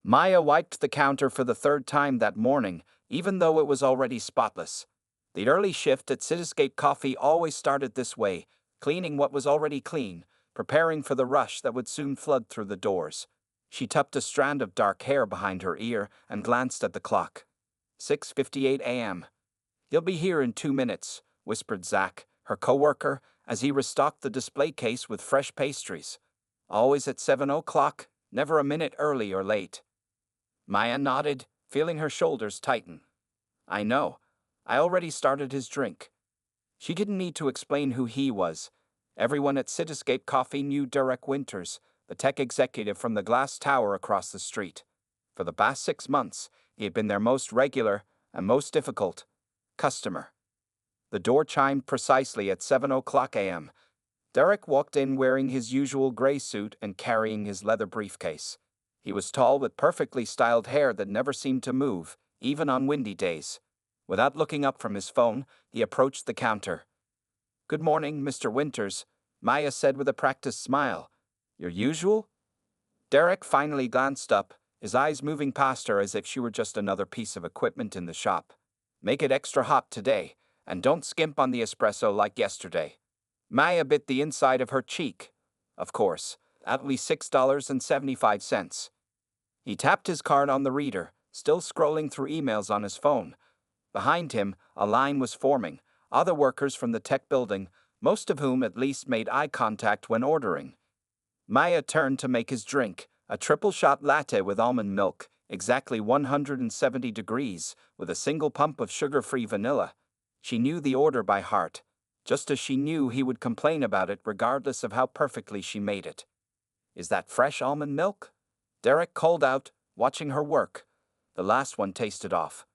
Maya wiped the counter for the third time that morning, even though it was already spotless. The early shift at Cityscape Coffee always started this way, cleaning what was already clean, preparing for the rush that would soon flood through the doors. She tucked a strand of dark hair behind her ear and glanced at the clock. 6:58 a.m. "He'll be here in 2 minutes," whispered Zach, her coworker, as he restocked the display case with fresh pastries. "Always at 7 o'clock, never a minute early or late." Maya nodded, feeling her shoulders tighten. "I know. I already started his drink." She didn't need to explain who he was. Everyone at Cityscape Coffee knew Derek Winters, the tech executive from the glass tower across the street. For the past 6 months, he had been their most regular and most difficult customer. The door chimed precisely at 7 o'clock a.m. Derek walked in wearing his usual gray suit and carrying his leather briefcase. He was tall with perfectly styled hair that never seemed to move, even on windy days. Without looking up from his phone, he approached the counter. "Good morning, Mr. Winters," Maya said with a practiced smile. "Your usual?" Derek finally glanced up, his eyes moving past her as if she were just another piece of equipment in the shop. "Make it extra hot today, and don't skimp on the espresso like yesterday." Maya bit the inside of her cheek. Of course, at least $6.75. He tapped his card on the reader, still scrolling through emails on his phone. Behind him, a line was forming, other workers from the tech building, most of whom at least made eye contact when ordering. Maya turned to make his drink, a triple-shot latte with almond milk, exactly 170 degrees, with a single pump of sugar-free vanilla. She knew the order by heart, just as she knew he would complain about it regardless of how perfectly she made it. "Is that fresh almond milk?" Derek called out, watching her work. The last one tasted off.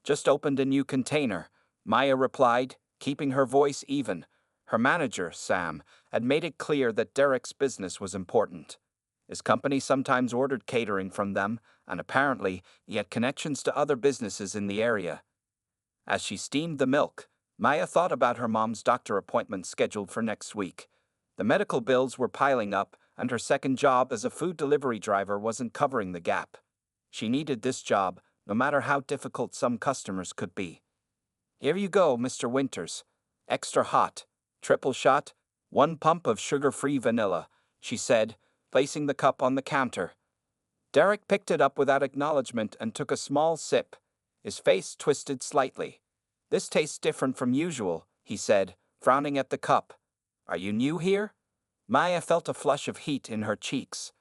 "Just opened a new container," Maya replied, keeping her voice even. Her manager, Sam, had made it clear that Derek's business was important. His company sometimes ordered catering from them, and apparently he had connections to other businesses in the area. As she steamed the milk, Maya thought about her mom's doctor appointment scheduled for next week. The medical bills were piling up, and her second job as a food delivery driver wasn't covering the gap. She needed this job, no matter how difficult some customers could be. "Here you go, Mr. Winters. Extra hot, triple shot, 1 pump of sugar-free vanilla," she said, placing the cup on the counter. Derek picked it up without acknowledgement and took a small sip. His face twisted slightly. "This tastes different from usual," he said, frowning at the cup. "Are you new here?" Maya felt a flush of heat in her cheeks.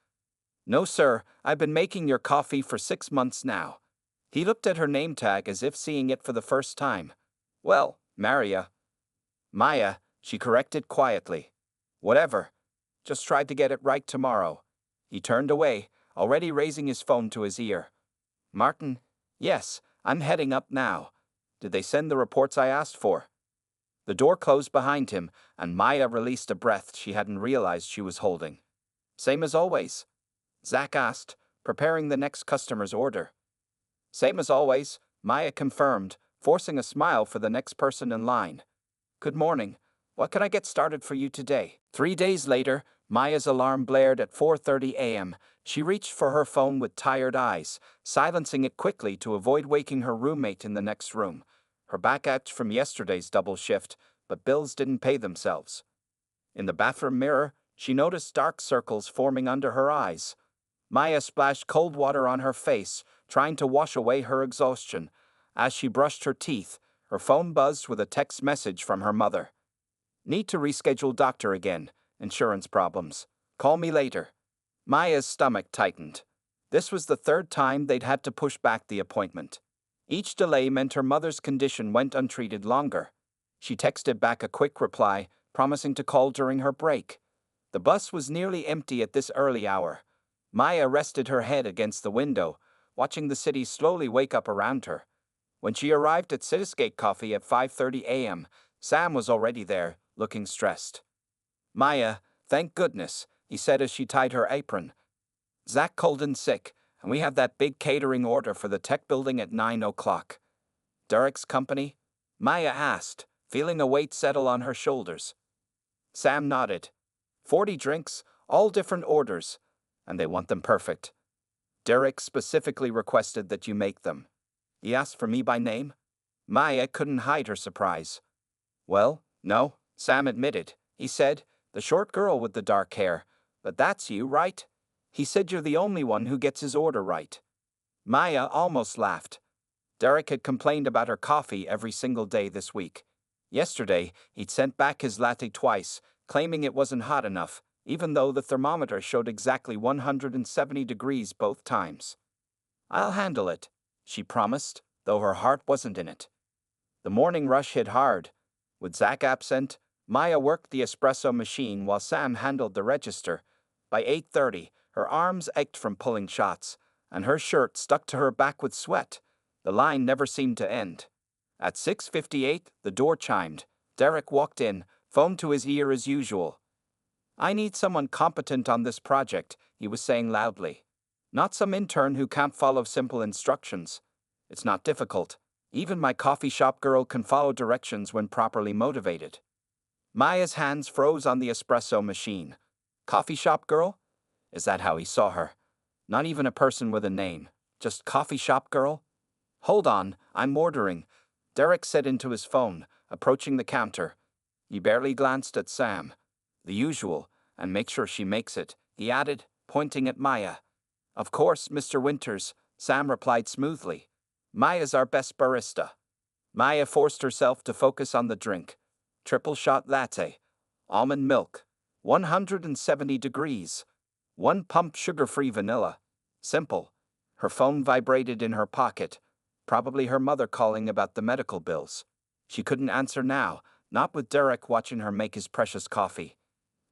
"No, sir, I've been making your coffee for 6 months now." He looked at her name tag as if seeing it for the first time. "Well, Maria." "Maya," she corrected quietly. "Whatever. Just tried to get it right tomorrow." He turned away, already raising his phone to his ear. "Martin? Yes, I'm heading up now. Did they send the reports I asked for?" The door closed behind him, and Maya released a breath she hadn't realized she was holding. "Same as always?" Zach asked, preparing the next customer's order. "Same as always," Maya confirmed, forcing a smile for the next person in line. "Good morning. What can I get started for you today?" 3 days later, Maya's alarm blared at 4:30 a.m. She reached for her phone with tired eyes, silencing it quickly to avoid waking her roommate in the next room. Her back ached from yesterday's double shift, but bills didn't pay themselves. In the bathroom mirror, she noticed dark circles forming under her eyes. Maya splashed cold water on her face, trying to wash away her exhaustion. As she brushed her teeth, her phone buzzed with a text message from her mother. "Need to reschedule doctor again. Insurance problems. Call me later." Maya's stomach tightened. This was the third time they'd had to push back the appointment. Each delay meant her mother's condition went untreated longer. She texted back a quick reply, promising to call during her break. The bus was nearly empty at this early hour. Maya rested her head against the window, watching the city slowly wake up around her. When she arrived at Cityscape Coffee at 5:30 a.m., Sam was already there, looking stressed. "Maya, thank goodness," he said as she tied her apron. "Zach called in sick, and we have that big catering order for the tech building at 9 o'clock. "Derek's company?" Maya asked, feeling a weight settle on her shoulders. Sam nodded. 40 drinks, all different orders, and they want them perfect. Derek specifically requested that you make them. He asked for me by name? Maya couldn't hide her surprise. Well, no, Sam admitted. He said, the short girl with the dark hair. But that's you, right? He said you're the only one who gets his order right. Maya almost laughed. Derek had complained about her coffee every single day this week. Yesterday, he'd sent back his latte twice, claiming it wasn't hot enough, even though the thermometer showed exactly 170 degrees both times. I'll handle it, she promised, though her heart wasn't in it. The morning rush hit hard. With Zach absent, Maya worked the espresso machine while Sam handled the register. By 8:30, her arms ached from pulling shots, and her shirt stuck to her back with sweat. The line never seemed to end. At 6:58, the door chimed. Derek walked in, phone to his ear as usual. I need someone competent on this project, he was saying loudly. Not some intern who can't follow simple instructions. It's not difficult. Even my coffee shop girl can follow directions when properly motivated. Maya's hands froze on the espresso machine. Coffee shop girl? Is that how he saw her? Not even a person with a name. Just coffee shop girl? Hold on, I'm ordering, Derek said into his phone, approaching the counter. He barely glanced at Sam. The usual, and make sure she makes it, he added, pointing at Maya. Of course, Mr. Winters, Sam replied smoothly. Maya's our best barista. Maya forced herself to focus on the drink. Triple shot latte. Almond milk. 170 degrees. 1 pump sugar-free vanilla. Simple. Her phone vibrated in her pocket. Probably her mother calling about the medical bills. She couldn't answer now, not with Derek watching her make his precious coffee.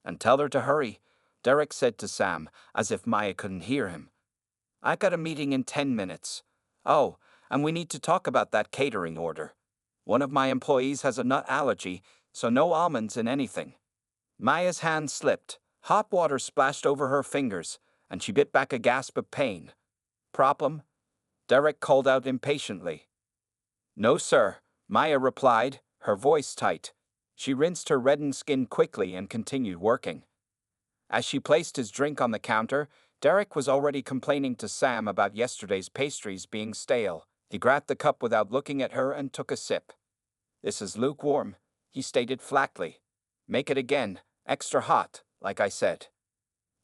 And tell her to hurry, Derek said to Sam, as if Maya couldn't hear him. I got a meeting in 10 minutes. Oh, and we need to talk about that catering order. One of my employees has a nut allergy, so no almonds in anything. Maya's hand slipped. Hot water splashed over her fingers, and she bit back a gasp of pain. Problem? Derek called out impatiently. No, sir, Maya replied, her voice tight. She rinsed her reddened skin quickly and continued working. As she placed his drink on the counter, Derek was already complaining to Sam about yesterday's pastries being stale. He grabbed the cup without looking at her and took a sip. This is lukewarm, he stated flatly. Make it again, extra hot, like I said.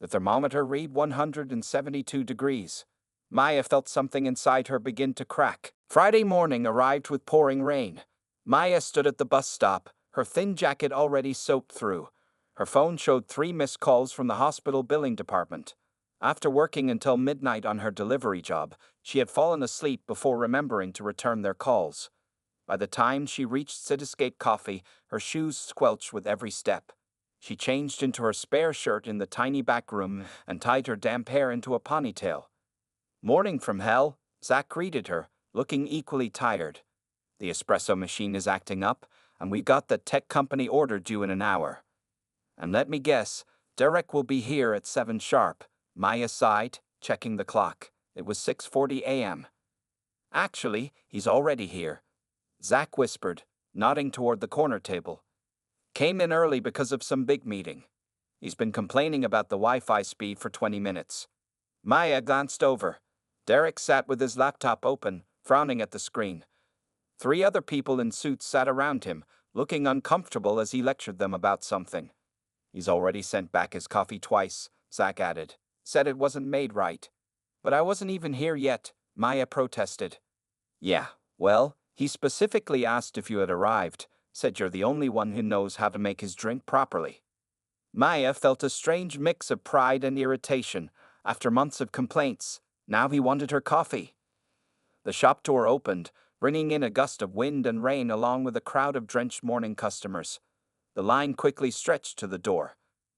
The thermometer read 172 degrees. Maya felt something inside her begin to crack. Friday morning arrived with pouring rain. Maya stood at the bus stop, her thin jacket already soaked through. Her phone showed 3 missed calls from the hospital billing department. After working until midnight on her delivery job, she had fallen asleep before remembering to return their calls. By the time she reached Cityscape Coffee, her shoes squelched with every step. She changed into her spare shirt in the tiny back room and tied her damp hair into a ponytail. Morning from hell, Zach greeted her, looking equally tired. The espresso machine is acting up, and we got the tech company order due in an hour. And let me guess, Derek will be here at 7 sharp. Maya sighed, checking the clock. It was 6:40 a.m. Actually, he's already here, Zach whispered, nodding toward the corner table. Came in early because of some big meeting. He's been complaining about the Wi-Fi speed for 20 minutes. Maya glanced over. Derek sat with his laptop open, frowning at the screen. 3 other people in suits sat around him, looking uncomfortable as he lectured them about something. He's already sent back his coffee twice, Zach added. Said it wasn't made right. But I wasn't even here yet, Maya protested. Yeah, well, he specifically asked if you had arrived, said you're the only one who knows how to make his drink properly. Maya felt a strange mix of pride and irritation. After months of complaints, now he wanted her coffee. The shop door opened, bringing in a gust of wind and rain along with a crowd of drenched morning customers. The line quickly stretched to the door.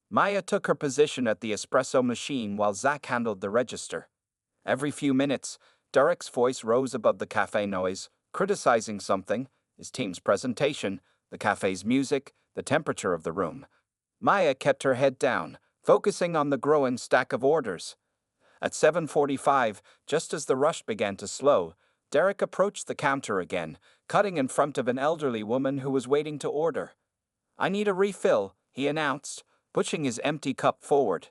Maya took her position at the espresso machine while Zach handled the register. Every few minutes, Derek's voice rose above the cafe noise, criticizing something, his team's presentation, the cafe's music, the temperature of the room. Maya kept her head down, focusing on the growing stack of orders. At 7:45, just as the rush began to slow, Derek approached the counter again, cutting in front of an elderly woman who was waiting to order. I need a refill, he announced, pushing his empty cup forward.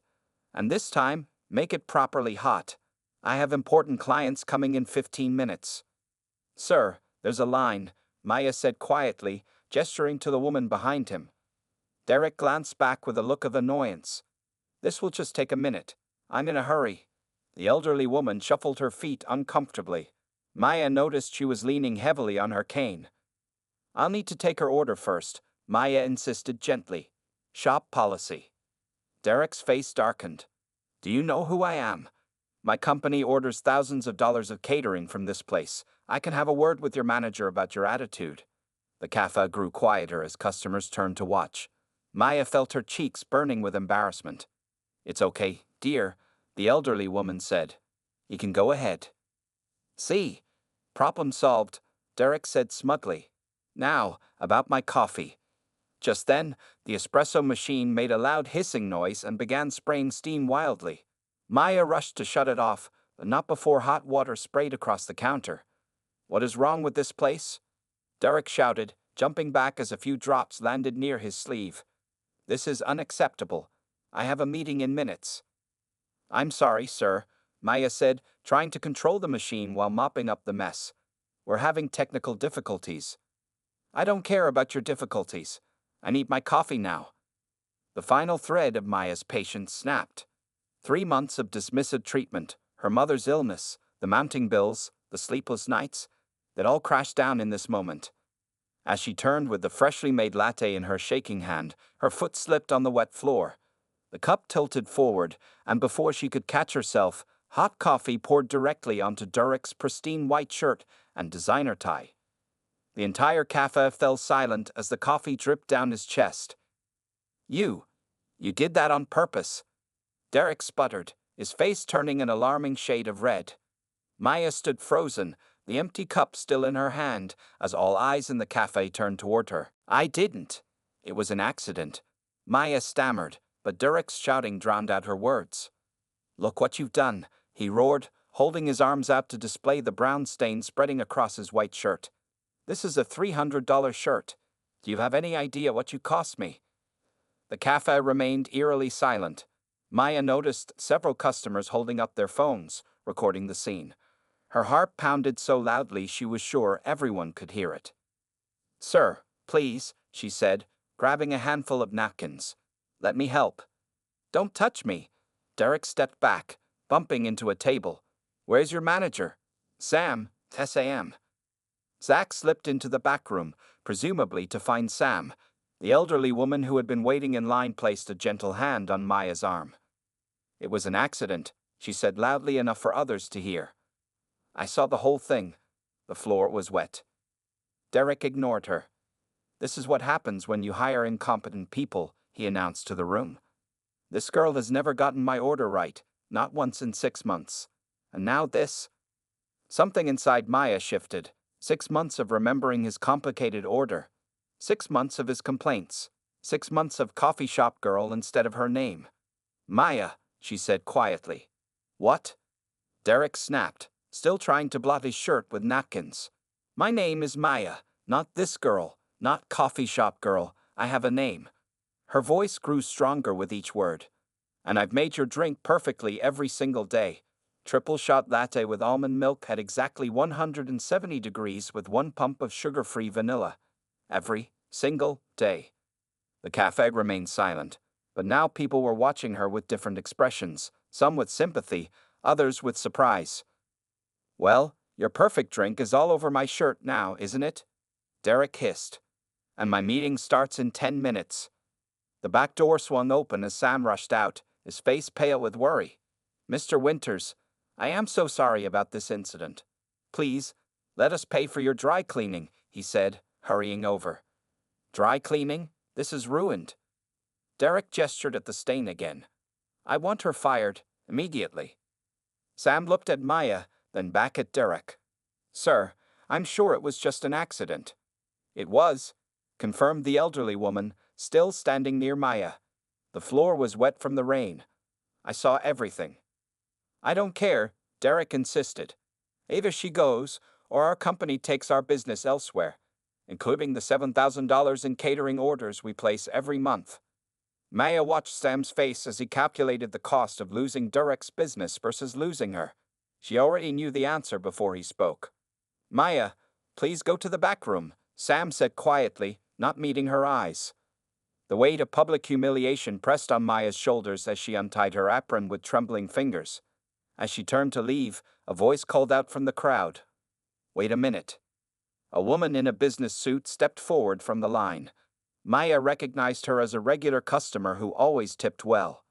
And this time, make it properly hot. I have important clients coming in 15 minutes. Sir, there's a line, Maya said quietly, gesturing to the woman behind him. Derek glanced back with a look of annoyance. This will just take a minute. I'm in a hurry. The elderly woman shuffled her feet uncomfortably. Maya noticed she was leaning heavily on her cane. I'll need to take her order first, Maya insisted gently. Shop policy. Derek's face darkened. Do you know who I am? My company orders thousands of dollars of catering from this place. I can have a word with your manager about your attitude. The cafe grew quieter as customers turned to watch. Maya felt her cheeks burning with embarrassment. It's okay, dear, the elderly woman said. You can go ahead. See, problem solved, Derek said smugly. Now, about my coffee. Just then, the espresso machine made a loud hissing noise and began spraying steam wildly. Maya rushed to shut it off, but not before hot water sprayed across the counter. What is wrong with this place? Derek shouted, jumping back as a few drops landed near his sleeve. This is unacceptable. I have a meeting in minutes. I'm sorry, sir, Maya said, trying to control the machine while mopping up the mess. We're having technical difficulties. I don't care about your difficulties. I need my coffee now. The final thread of Maya's patience snapped. 3 months of dismissive treatment, her mother's illness, the mounting bills, the sleepless nights, that all crashed down in this moment. As she turned with the freshly made latte in her shaking hand, her foot slipped on the wet floor. The cup tilted forward, and before she could catch herself, hot coffee poured directly onto Derek's pristine white shirt and designer tie. The entire cafe fell silent as the coffee dripped down his chest. You did that on purpose. Derek sputtered, his face turning an alarming shade of red. Maya stood frozen, the empty cup still in her hand, as all eyes in the cafe turned toward her. I didn't. It was an accident. Maya stammered, but Derek's shouting drowned out her words. Look what you've done, he roared, holding his arms out to display the brown stain spreading across his white shirt. This is a $300 shirt. Do you have any idea what you cost me? The cafe remained eerily silent. Maya noticed several customers holding up their phones, recording the scene. Her heart pounded so loudly she was sure everyone could hear it. Sir, please, she said, grabbing a handful of napkins. Let me help. Don't touch me. Derek stepped back, bumping into a table. Where's your manager? Sam, Sam. Zach slipped into the back room, presumably to find Sam. The elderly woman who had been waiting in line placed a gentle hand on Maya's arm. It was an accident, she said loudly enough for others to hear. I saw the whole thing. The floor was wet. Derek ignored her. This is what happens when you hire incompetent people, he announced to the room. This girl has never gotten my order right, not once in 6 months. And now this. Something inside Maya shifted. 6 months of remembering his complicated order. 6 months of his complaints. 6 months of coffee shop girl instead of her name. Maya, she said quietly. What? Derek snapped, still trying to blot his shirt with napkins. My name is Maya, not this girl, not coffee shop girl. I have a name. Her voice grew stronger with each word. And I've made your drink perfectly every single day. Triple shot latte with almond milk at exactly 170 degrees with 1 pump of sugar-free vanilla. Every single day. The cafe remained silent, but now people were watching her with different expressions, some with sympathy, others with surprise. Well, your perfect drink is all over my shirt now, isn't it? Derek hissed. And my meeting starts in 10 minutes. The back door swung open as Sam rushed out, his face pale with worry. Mr. Winters, I am so sorry about this incident. Please, let us pay for your dry cleaning, he said, hurrying over. Dry cleaning? This is ruined. Derek gestured at the stain again. I want her fired, immediately. Sam looked at Maya, then back at Derek. Sir, I'm sure it was just an accident. It was, confirmed the elderly woman, still standing near Maya. The floor was wet from the rain. I saw everything. I don't care, Derek insisted. Either she goes, or our company takes our business elsewhere, including the $7,000 in catering orders we place every month. Maya watched Sam's face as he calculated the cost of losing Derek's business versus losing her. She already knew the answer before he spoke. Maya, please go to the back room, Sam said quietly, not meeting her eyes. The weight of public humiliation pressed on Maya's shoulders as she untied her apron with trembling fingers. As she turned to leave, a voice called out from the crowd. Wait a minute. A woman in a business suit stepped forward from the line. Maya recognized her as a regular customer who always tipped well.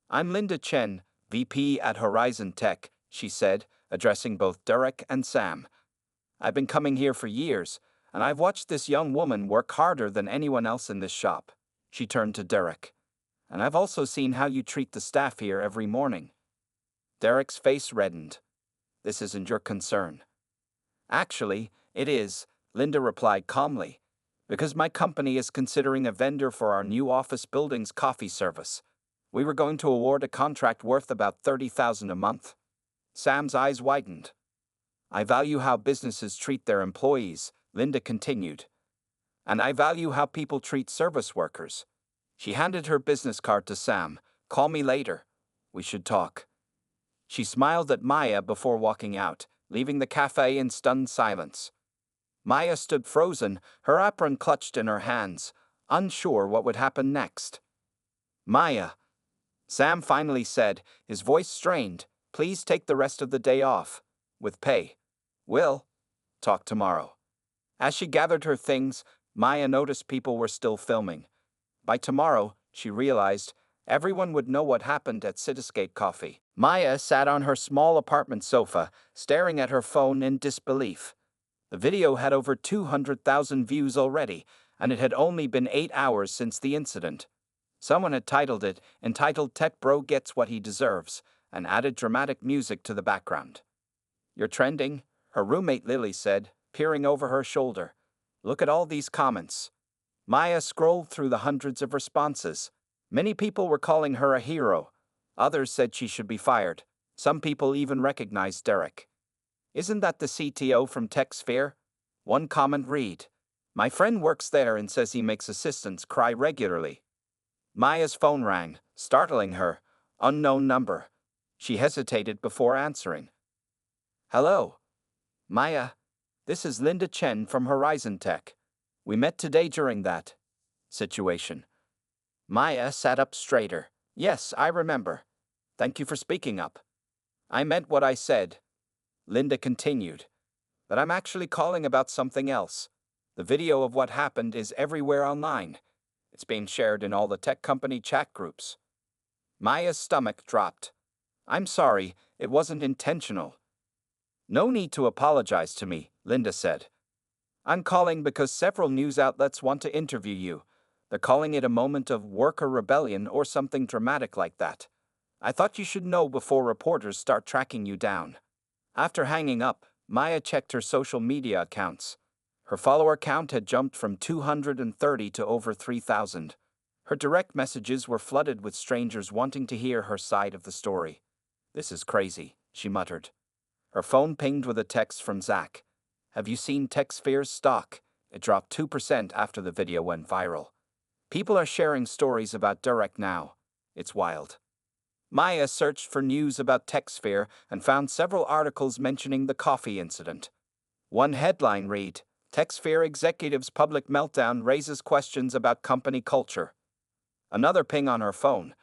I'm Linda Chen, VP at Horizon Tech, she said, addressing both Derek and Sam. I've been coming here for years, and I've watched this young woman work harder than anyone else in this shop. She turned to Derek. And I've also seen how you treat the staff here every morning. Derek's face reddened. This isn't your concern. Actually, it is, Linda replied calmly, because my company is considering a vendor for our new office building's coffee service. We were going to award a contract worth about $30,000 a month. Sam's eyes widened. I value how businesses treat their employees, Linda continued. And I value how people treat service workers. She handed her business card to Sam. Call me later. We should talk. She smiled at Maya before walking out, leaving the cafe in stunned silence. Maya stood frozen, her apron clutched in her hands, unsure what would happen next. Maya, Sam finally said, his voice strained, please take the rest of the day off. With pay. Will talk tomorrow. As she gathered her things, Maya noticed people were still filming. By tomorrow, she realized, everyone would know what happened at Cityscape Coffee. Maya sat on her small apartment sofa, staring at her phone in disbelief. The video had over 200,000 views already, and it had only been 8 hours since the incident. Someone had titled it, entitled Tech Bro Gets What He Deserves, and added dramatic music to the background. You're trending, her roommate Lily said, peering over her shoulder. Look at all these comments. Maya scrolled through the hundreds of responses. Many people were calling her a hero. Others said she should be fired. Some people even recognized Derek. Isn't that the CTO from TechSphere? One comment read. My friend works there and says he makes assistants cry regularly. Maya's phone rang, startling her. Unknown number. She hesitated before answering. Hello. Maya, this is Linda Chen from Horizon Tech. We met today during that situation. Maya sat up straighter. Yes, I remember. Thank you for speaking up. I meant what I said. Linda continued. But I'm actually calling about something else. The video of what happened is everywhere online. It's being shared in all the tech company chat groups. Maya's stomach dropped. I'm sorry, it wasn't intentional. No need to apologize to me, Linda said. I'm calling because several news outlets want to interview you. They're calling it a moment of worker rebellion or something dramatic like that. I thought you should know before reporters start tracking you down. After hanging up, Maya checked her social media accounts. Her follower count had jumped from 230 to over 3,000. Her direct messages were flooded with strangers wanting to hear her side of the story. This is crazy, she muttered. Her phone pinged with a text from Zach. Have you seen TechSphere's stock? It dropped 2% after the video went viral. People are sharing stories about Derek now. It's wild. Maya searched for news about TechSphere and found several articles mentioning the coffee incident. One headline read, TechSphere executive's public meltdown raises questions about company culture. Another ping on her phone,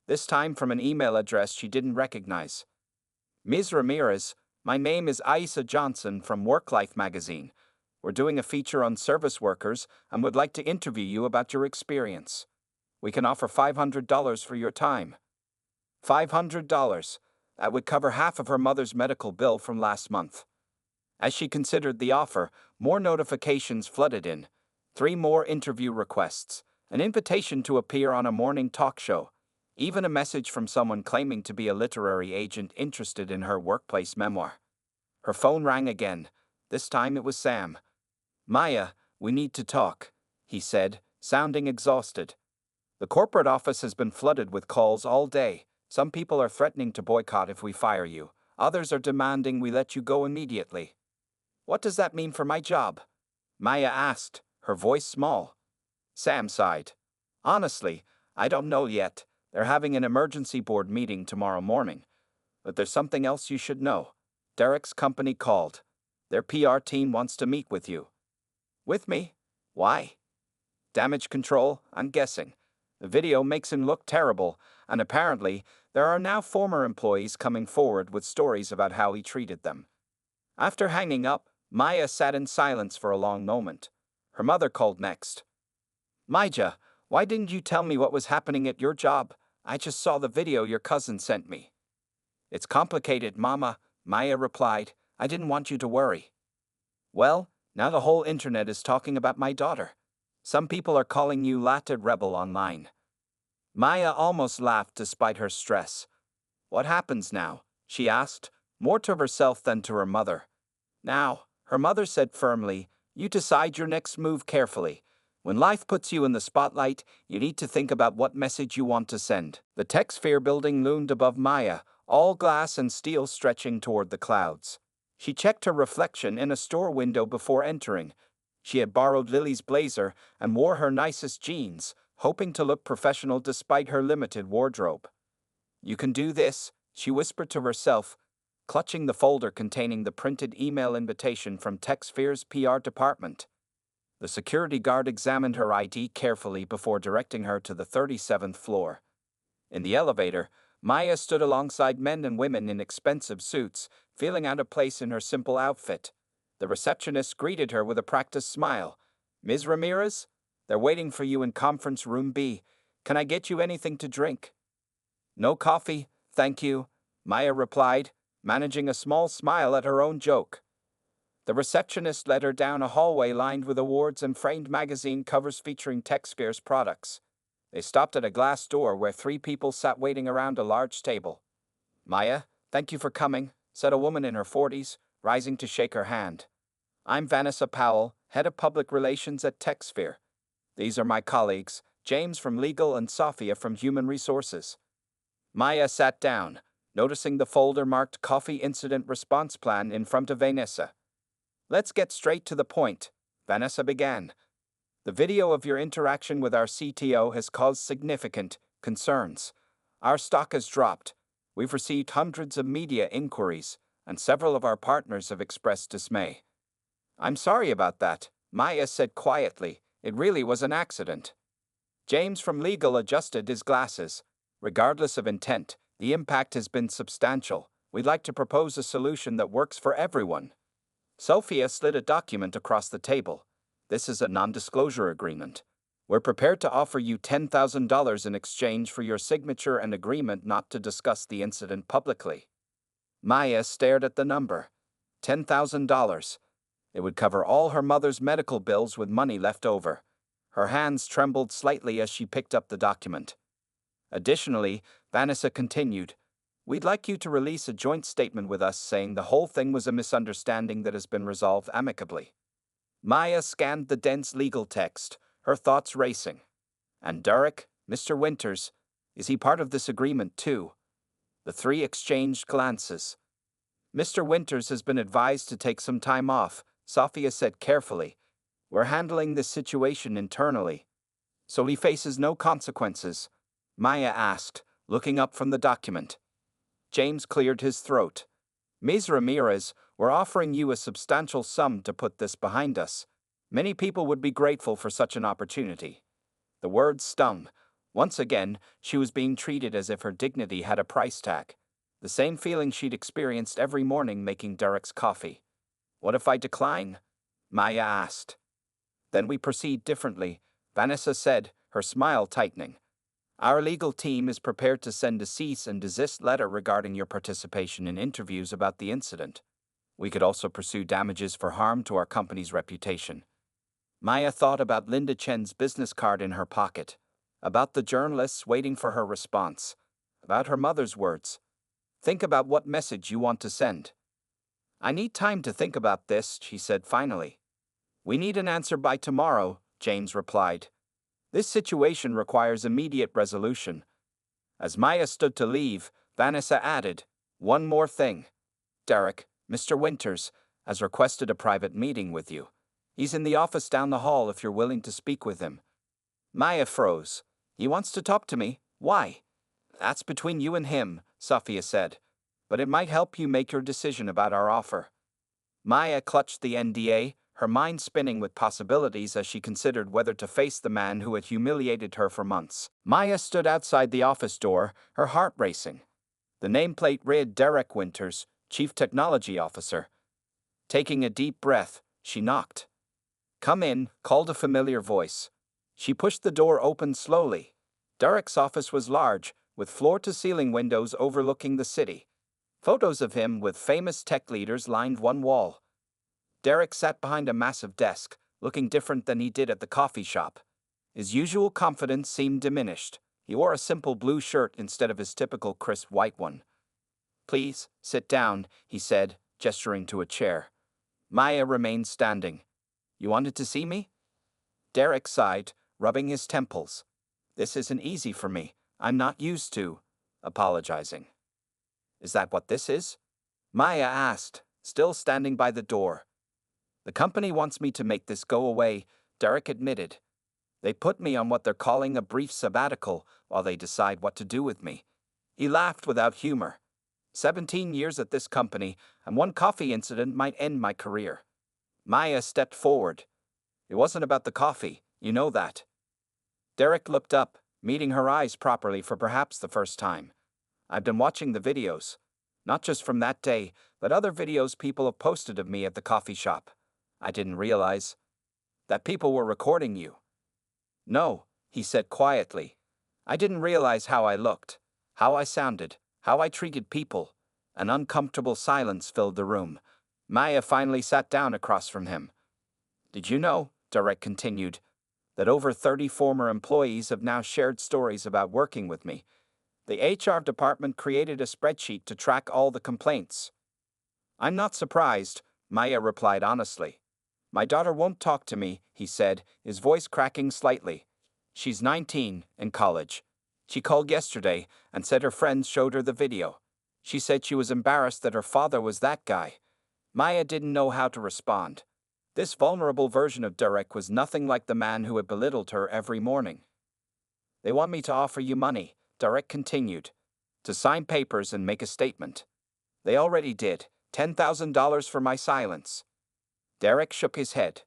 this time from an email address she didn't recognize. Ms. Ramirez, my name is Aisa Johnson from WorkLife magazine. We're doing a feature on service workers and would like to interview you about your experience. We can offer $500 for your time. $500. That would cover half of her mother's medical bill from last month. As she considered the offer, more notifications flooded in. 3 more interview requests, an invitation to appear on a morning talk show, even a message from someone claiming to be a literary agent interested in her workplace memoir. Her phone rang again. This time it was Sam. Maya, we need to talk, he said, sounding exhausted. The corporate office has been flooded with calls all day. Some people are threatening to boycott if we fire you. Others are demanding we let you go immediately. What does that mean for my job? Maya asked, her voice small. Sam sighed. Honestly, I don't know yet. They're having an emergency board meeting tomorrow morning. But there's something else you should know. Derek's company called. Their PR team wants to meet with you. With me? Why? Damage control, I'm guessing. The video makes him look terrible, and apparently, there are now former employees coming forward with stories about how he treated them. After hanging up, Maya sat in silence for a long moment. Her mother called next. Maija, why didn't you tell me what was happening at your job? I just saw the video your cousin sent me. It's complicated, Mama, Maya replied. I didn't want you to worry. Well, now the whole internet is talking about my daughter. Some people are calling you Latte Rebel online. Maya almost laughed despite her stress. What happens now? She asked, more to herself than to her mother. Now, her mother said firmly, you decide your next move carefully. When life puts you in the spotlight, you need to think about what message you want to send. The TechSphere building loomed above Maya, all glass and steel stretching toward the clouds. She checked her reflection in a store window before entering. She had borrowed Lily's blazer and wore her nicest jeans, hoping to look professional despite her limited wardrobe. You can do this, she whispered to herself, clutching the folder containing the printed email invitation from TechSphere's PR department. The security guard examined her ID carefully before directing her to the 37th floor. In the elevator, Maya stood alongside men and women in expensive suits, feeling out of place in her simple outfit. The receptionist greeted her with a practiced smile. Ms. Ramirez? They're waiting for you in conference room B. Can I get you anything to drink? No coffee, thank you, Maya replied, managing a small smile at her own joke. The receptionist led her down a hallway lined with awards and framed magazine covers featuring TechSphere's products. They stopped at a glass door where 3 people sat waiting around a large table. Maya, thank you for coming, said a woman in her 40s, rising to shake her hand. I'm Vanessa Powell, head of public relations at TechSphere. These are my colleagues, James from Legal and Sophia from Human Resources. Maya sat down, noticing the folder marked Coffee Incident Response Plan in front of Vanessa. Let's get straight to the point, Vanessa began. The video of your interaction with our CTO has caused significant concerns. Our stock has dropped. We've received hundreds of media inquiries, and several of our partners have expressed dismay. I'm sorry about that, Maya said quietly. It really was an accident. James from Legal adjusted his glasses. Regardless of intent, the impact has been substantial. We'd like to propose a solution that works for everyone. Sophia slid a document across the table. This is a non-disclosure agreement. We're prepared to offer you $10,000 in exchange for your signature and agreement not to discuss the incident publicly. Maya stared at the number. $10,000. It would cover all her mother's medical bills with money left over. Her hands trembled slightly as she picked up the document. Additionally, Vanessa continued, we'd like you to release a joint statement with us saying the whole thing was a misunderstanding that has been resolved amicably. Maya scanned the dense legal text, her thoughts racing. And Derek, Mr. Winters, is he part of this agreement too? The 3 exchanged glances. Mr. Winters has been advised to take some time off, Sophia said carefully. We're handling this situation internally. So he faces no consequences? Maya asked, looking up from the document. James cleared his throat. Ms. Ramirez, we're offering you a substantial sum to put this behind us. Many people would be grateful for such an opportunity. The words stung. Once again, she was being treated as if her dignity had a price tag. The same feeling she'd experienced every morning making Derek's coffee. What if I decline? Maya asked. Then we proceed differently, Vanessa said, her smile tightening. Our legal team is prepared to send a cease and desist letter regarding your participation in interviews about the incident. We could also pursue damages for harm to our company's reputation. Maya thought about Linda Chen's business card in her pocket, about the journalists waiting for her response, about her mother's words. Think about what message you want to send. I need time to think about this, she said finally. We need an answer by tomorrow, James replied. This situation requires immediate resolution. As Maya stood to leave, Vanessa added, one more thing. Derek, Mr. Winters, has requested a private meeting with you. He's in the office down the hall if you're willing to speak with him. Maya froze. He wants to talk to me? Why? That's between you and him, Sophia said. but it might help you make your decision about our offer. Maya clutched the NDA, her mind spinning with possibilities as she considered whether to face the man who had humiliated her for months. Maya stood outside the office door, her heart racing. The nameplate read Derek Winters, Chief Technology Officer. Taking a deep breath, she knocked. "Come in," called a familiar voice. She pushed the door open slowly. Derek's office was large, with floor-to-ceiling windows overlooking the city. Photos of him with famous tech leaders lined one wall. Derek sat behind a massive desk, looking different than he did at the coffee shop. His usual confidence seemed diminished. He wore a simple blue shirt instead of his typical crisp white one. "Please, sit down," he said, gesturing to a chair. Maya remained standing. "You wanted to see me?" Derek sighed, rubbing his temples. "This isn't easy for me. I'm not used to apologizing." "Is that what this is?" Maya asked, still standing by the door. "The company wants me to make this go away," Derek admitted. "They put me on what they're calling a brief sabbatical while they decide what to do with me." He laughed without humor. 17 years at this company, and one coffee incident might end my career." Maya stepped forward. "It wasn't about the coffee, you know that." Derek looked up, meeting her eyes properly for perhaps the first time. "I've been watching the videos. Not just from that day, but other videos people have posted of me at the coffee shop. I didn't realize that people were recording you." "No," he said quietly. "I didn't realize how I looked, how I sounded, how I treated people." An uncomfortable silence filled the room. Maya finally sat down across from him. "Did you know," Derek continued, "that over 30 former employees have now shared stories about working with me? The HR department created a spreadsheet to track all the complaints." "I'm not surprised," Maya replied honestly. "My daughter won't talk to me," he said, his voice cracking slightly. "She's 19, in college. She called yesterday and said her friends showed her the video. She said she was embarrassed that her father was that guy." Maya didn't know how to respond. This vulnerable version of Derek was nothing like the man who had belittled her every morning. "They want me to offer you money," Derek continued, "to sign papers and make a statement. They already did, $10,000 for my silence." Derek shook his head.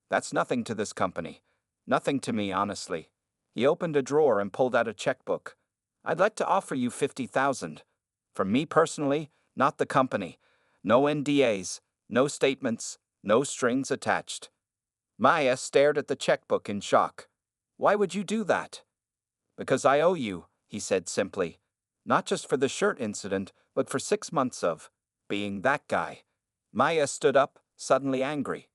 "That's nothing to this company. Nothing to me, honestly." He opened a drawer and pulled out a checkbook. "I'd like to offer you $50,000. From me personally, not the company. No NDAs, no statements, no strings attached." Maya stared at the checkbook in shock. "Why would you do that?" "Because I owe you," he said simply. "Not just for the shirt incident, but for 6 months of being that guy." Maya stood up, suddenly angry.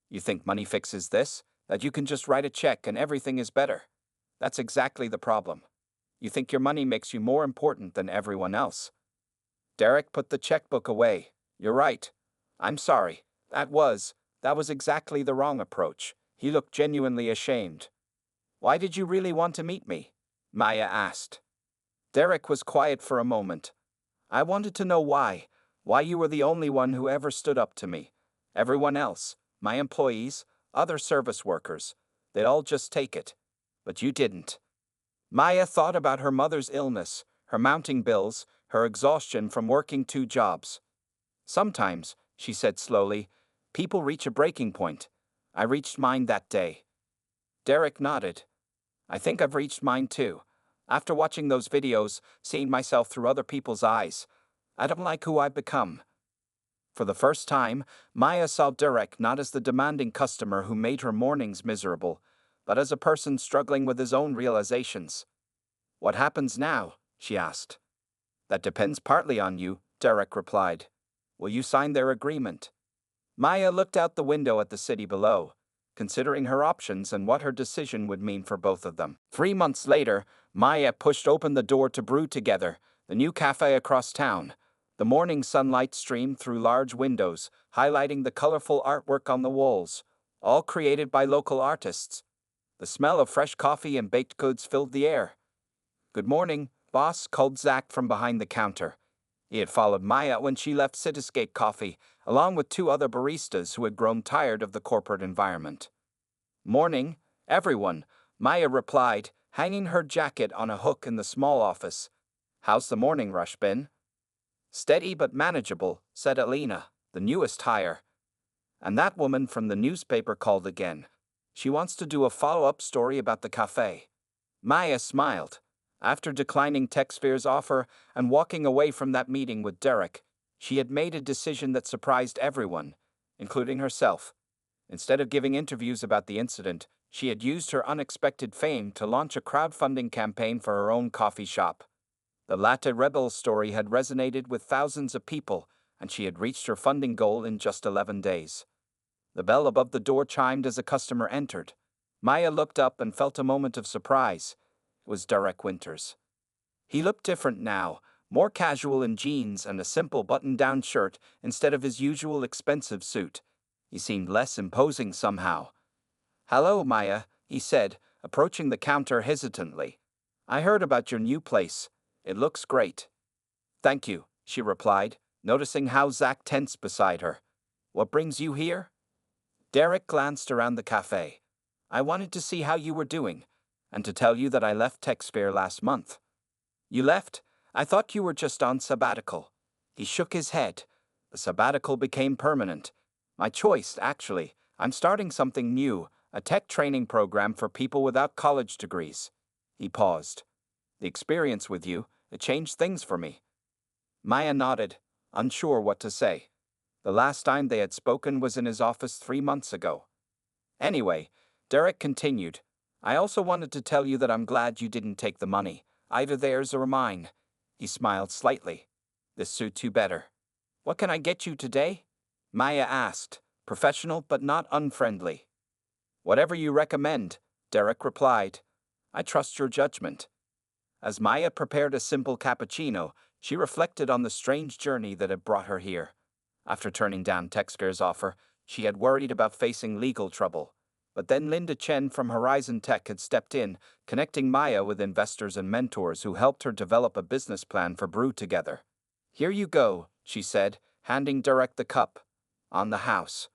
"You think money fixes this? That you can just write a check and everything is better? That's exactly the problem. You think your money makes you more important than everyone else." Derek put the checkbook away. "You're right. I'm sorry. That was exactly the wrong approach." He looked genuinely ashamed. "Why did you really want to meet me?" Maya asked. Derek was quiet for a moment. "I wanted to know why. Why you were the only one who ever stood up to me. Everyone else, my employees, other service workers, they'd all just take it. But you didn't." Maya thought about her mother's illness, her mounting bills, her exhaustion from working 2 jobs. "Sometimes," she said slowly, "people reach a breaking point. I reached mine that day." Derek nodded. "I think I've reached mine too. After watching those videos, seeing myself through other people's eyes, I don't like who I've become." For the first time, Maya saw Derek not as the demanding customer who made her mornings miserable, but as a person struggling with his own realizations. "What happens now?" she asked. "That depends partly on you," Derek replied. "Will you sign their agreement?" Maya looked out the window at the city below, considering her options and what her decision would mean for both of them. 3 months later, Maya pushed open the door to Brew Together, the new cafe across town. The morning sunlight streamed through large windows, highlighting the colorful artwork on the walls, all created by local artists. The smell of fresh coffee and baked goods filled the air. "Good morning, boss," called Zach from behind the counter. He had followed Maya when she left Cityscape Coffee, along with 2 other baristas who had grown tired of the corporate environment. "Morning, everyone," Maya replied, hanging her jacket on a hook in the small office. "How's the morning rush been?" Steady but manageable, said Alina, the newest hire. And that woman from the newspaper called again. She wants to do a follow-up story about the cafe. Maya smiled. After declining TechSphere's offer and walking away from that meeting with Derek, she had made a decision that surprised everyone, including herself. Instead of giving interviews about the incident, she had used her unexpected fame to launch a crowdfunding campaign for her own coffee shop. The Latte Rebel story had resonated with thousands of people, and she had reached her funding goal in just 11 days. The bell above the door chimed as a customer entered. Maya looked up and felt a moment of surprise. It was Derek Winters. He looked different now, more casual in jeans and a simple button-down shirt instead of his usual expensive suit. He seemed less imposing somehow. "Hello, Maya," he said, approaching the counter hesitantly. "I heard about your new place. It looks great." "Thank you," she replied, noticing how Zach tensed beside her. "What brings you here?" Derek glanced around the cafe. "I wanted to see how you were doing, and to tell you that I left TechSphere last month." "You left? I thought you were just on sabbatical." He shook his head. "The sabbatical became permanent. My choice, actually. I'm starting something new, a tech training program for people without college degrees." He paused. "The experience with you, it changed things for me." Maya nodded, unsure what to say. The last time they had spoken was in his office 3 months ago. "Anyway," Derek continued, "I also wanted to tell you that I'm glad you didn't take the money, either theirs or mine." He smiled slightly. "This suits you better." "What can I get you today?" Maya asked, professional but not unfriendly. "Whatever you recommend," Derek replied. "I trust your judgment." As Maya prepared a simple cappuccino, she reflected on the strange journey that had brought her here. After turning down TechSphere's offer, she had worried about facing legal trouble. But then Linda Chen from Horizon Tech had stepped in, connecting Maya with investors and mentors who helped her develop a business plan for Brew Together. "Here you go," she said, handing Derek the cup. "On the house."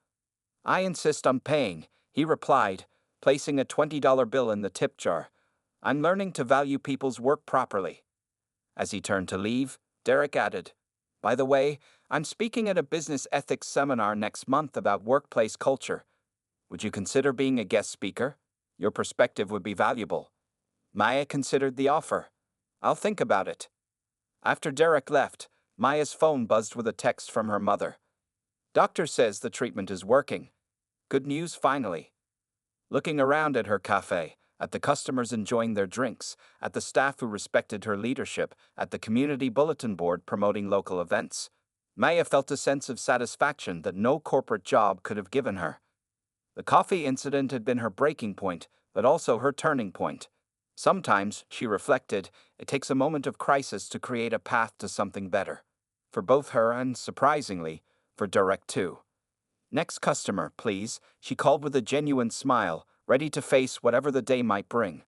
"I insist on paying," he replied, placing a $20 bill in the tip jar. "I'm learning to value people's work properly." As he turned to leave, Derek added, "By the way, I'm speaking at a business ethics seminar next month about workplace culture. Would you consider being a guest speaker? Your perspective would be valuable." Maya considered the offer. "I'll think about it." After Derek left, Maya's phone buzzed with a text from her mother. "Doctor says the treatment is working. Good news finally." Looking around at her cafe, at the customers enjoying their drinks, at the staff who respected her leadership, at the community bulletin board promoting local events, Maya felt a sense of satisfaction that no corporate job could have given her. The coffee incident had been her breaking point, but also her turning point. Sometimes, she reflected, it takes a moment of crisis to create a path to something better. For both her and, surprisingly, for Derek too. "Next customer, please," she called with a genuine smile, ready to face whatever the day might bring.